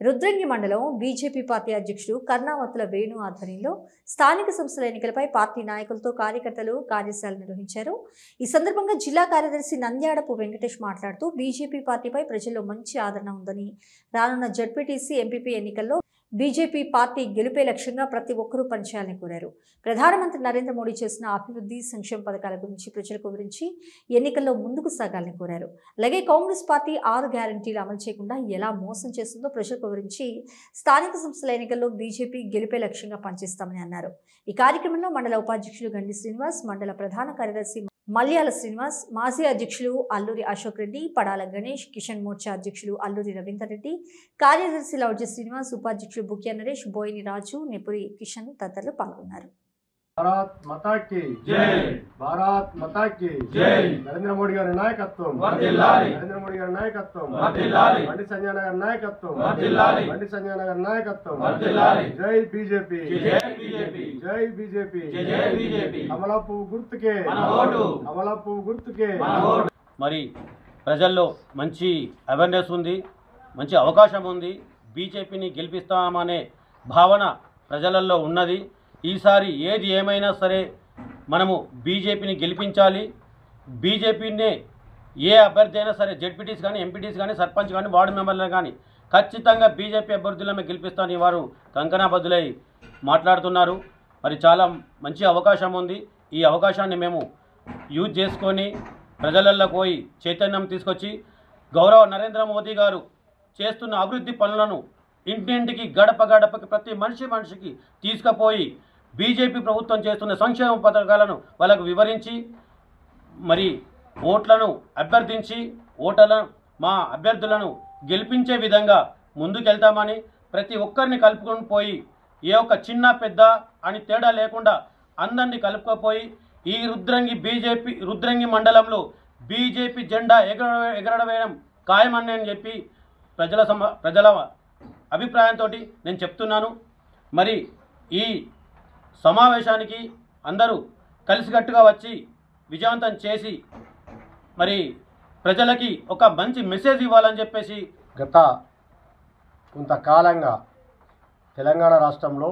రుద్రంగి మండలం BJP party అధ్యక్షుడు కర్ణావతుల వేణు ఆధ్వర్యంలో స్థానిక సంస్థల ఎన్నికలపై పార్టీ నాయకులతో కార్యకర్తలు కార్యశాల నిర్వహించారు. ఈ సందర్భంగా జిల్లా కార్యదర్శి నంద్యాడపు వెంకటేష్ మాట్లాడుతూ బీజేపీ పార్టీపై ప్రజల్లో మంచి ఆదరణ ఉందని, రానున్న జడ్పీటీసీ ఎంపీపీ ఎన్నికల్లో బీజేపీ పార్టీ గెలుపే లక్ష్యంగా ప్రతి ఒక్కరూ పనిచేయాలని కోరారు. ప్రధానమంత్రి నరేంద్ర మోడీ చేసిన అభివృద్ధి సంక్షేమ పథకాల గురించి ప్రజలకు వివరించి ఎన్నికల్లో ముందుకు సాగాలని కోరారు. అలాగే కాంగ్రెస్ పార్టీ 6 గ్యారంటీలు అమలు చేయకుండా ఎలా మోసం చేస్తుందో ప్రజలకు వివరించి స్థానిక సంస్థల ఎన్నికల్లో బీజేపీ గెలుపే లక్ష్యంగా పనిచేస్తామని అన్నారు. ఈ కార్యక్రమంలో మండల ఉపాధ్యక్షుడు గండి శ్రీనివాస్, మండల ప్రధాన కార్యదర్శి మల్యాల శ్రీనివాస్, మాజీ అధ్యక్షులు అల్లూరి అశోక్ రెడ్డి, పడాల గణేష్, కిషన్ మోర్చా అధ్యక్షులు అల్లూరి రవీందర్ రెడ్డి, కార్యదర్శి లౌడ్జి శ్రీనివాస్, ఉపాధ్యక్షులు బుక్యా నరేష్, బోయిని రాజు, నెపురి కిషన్ తదితరులు పాల్గొన్నారు. భారత్ మాతా కీ జై, భారత్ మాతా కీ జై. నరేంద్ర మోడీ గారి నాయకత్వం వర్ధిల్లాలి, నరేంద్ర మోడీ గారి నాయకత్వం వర్ధిల్లాలి, బండి సంజయ్ గారి నాయకత్వం వర్ధిల్లాలి, బండి సంజయ్ గారి నాయకత్వం వర్ధిల్లాలి. జై బీజేపీ, జై బీజేపీ, జై బీజేపీ, జై బీజేపీ. కమలపు గుర్తుకే మన ఓటు, కమలపు గుర్తుకే మన ఓటు. మరి ప్రజల్లో మంచి అవేర్నెస్ ఉంది, మంచి అవకాశం ఉంది. బీజేపీని గెలిపిస్తామనే భావన ప్రజలలో ఉన్నది. ఈసారి ఏది ఏమైనా సరే మనము బీజేపీని గెలిపించాలి. బీజేపీనే ఏ అభ్యర్థి అయినా సరే, జెడ్పీటీస్ కానీ, ఎంపీటీస్ కానీ, సర్పంచ్ కానీ, వార్డు మెంబర్లు కానీ ఖచ్చితంగా బీజేపీ అభ్యర్థులమే గెలిపిస్తానని వారు కంకణబద్దులై మాట్లాడుతున్నారు. మరి చాలా మంచి అవకాశం ఉంది. ఈ అవకాశాన్ని మేము యూజ్ చేసుకొని ప్రజలలో పోయి చైతన్యం తీసుకొచ్చి గౌరవ నరేంద్ర మోదీ గారు చేస్తున్న అభివృద్ధి పనులను ఇంటింటికి, గడప గడపకి, ప్రతి మనిషికి తీసుకుపోయి బీజేపీ ప్రభుత్వం చేస్తున్న సంక్షేమ పథకాలను వాళ్ళకు వివరించి మరి ఓట్లను అభ్యర్థించి మా అభ్యర్థులను గెలిపించే విధంగా ముందుకెళ్తామని, ప్రతి ఒక్కరిని కలుపుకొని పోయి ఏ ఒక్క చిన్న పెద్ద అని తేడా లేకుండా అందరినీ కలుపుకపోయి ఈ రుద్రంగి మండలంలో బీజేపీ జెండా ఎగరవేయడం ఖాయమని అని చెప్పి ప్రజల అభిప్రాయంతో నేను చెప్తున్నాను. మరి ఈ సమావేశానికి అందరూ కలిసికట్టుగా వచ్చి విజయవంతం చేసి మరి ప్రజలకి ఒక మంచి మెసేజ్ ఇవ్వాలని చెప్పేసి గత కొంతకాలంగా తెలంగాణ రాష్ట్రంలో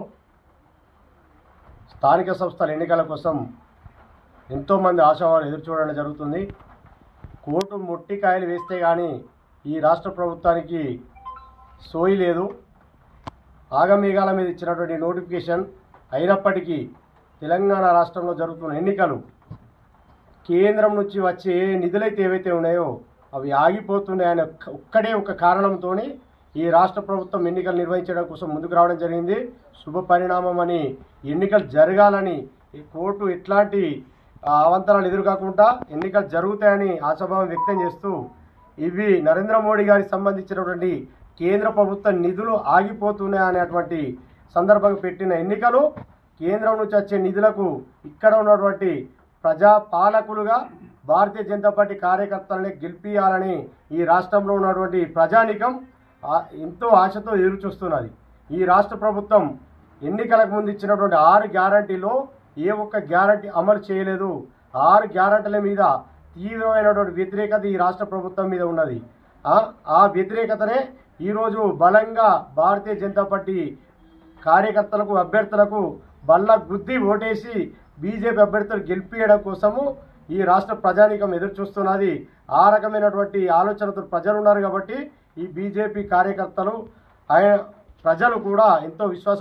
స్థానిక సంస్థల ఎన్నికల కోసం ఎంతోమంది ఆశావారు ఎదురు చూడడం జరుగుతుంది. కోర్టు మొట్టికాయలు వేస్తే కానీ ఈ రాష్ట్ర ప్రభుత్వానికి సోయి లేదు. ఆగమేఘాల మీద ఇచ్చినటువంటి నోటిఫికేషన్ అయినప్పటికీ తెలంగాణ రాష్ట్రంలో జరుగుతున్న ఎన్నికలు కేంద్రం నుంచి వచ్చే నిధులైతే ఏవైతే ఉన్నాయో అవి ఆగిపోతున్నాయనే ఒక్కడే ఒక కారణంతో ఈ రాష్ట్ర ప్రభుత్వం ఎన్నికలు నిర్వహించడం కోసం ముందుకు రావడం జరిగింది. శుభ పరిణామం అని, ఎన్నికలు జరగాలని, ఈ కోర్టు ఎట్లాంటి అవంతరాలు ఎదురుకాకుండా ఎన్నికలు జరుగుతాయని ఆశాభావం వ్యక్తం చేస్తూ ఇవి నరేంద్ర మోడీ గారికి సంబంధించినటువంటి కేంద్ర ప్రభుత్వ నిధులు ఆగిపోతున్నాయనేటువంటి సందర్భంగా పెట్టిన ఎన్నికలు కేంద్రం నుంచి వచ్చే నిధులకు ఇక్కడ ఉన్నటువంటి ప్రజాపాలకులుగా భారతీయ జనతా పార్టీ కార్యకర్తలని గెలిపియాలని ఈ రాష్ట్రంలో ఉన్నటువంటి ప్రజానికం ఎంతో ఆశతో ఎదురుచూస్తున్నది. ఈ రాష్ట్ర ప్రభుత్వం ఎన్నికలకు ముందు ఇచ్చినటువంటి 6 గ్యారంటీలో ఏ ఒక్క గ్యారంటీ అమలు చేయలేదు. 6 గ్యారంటీల మీద తీవ్రమైనటువంటి వ్యతిరేకత ఈ రాష్ట్ర ప్రభుత్వం మీద ఉన్నది. ఆ వ్యతిరేకతనే ఈరోజు బలంగా భారతీయ జనతా పార్టీ కార్యకర్తలకు, అభ్యర్థులకు బల్ల గుద్ది ఓటేసి బీజేపీ అభ్యర్థులు గెలిపించడం కోసము ఈ రాష్ట్ర ప్రజానీకం ఎదురు చూస్తున్నది. ఆ రకమైనటువంటి ఆలోచనతో ప్రజలు ఉన్నారు కాబట్టి ఈ బీజేపీ కార్యకర్తలు ప్రజలు కూడా ఎంతో విశ్వాసం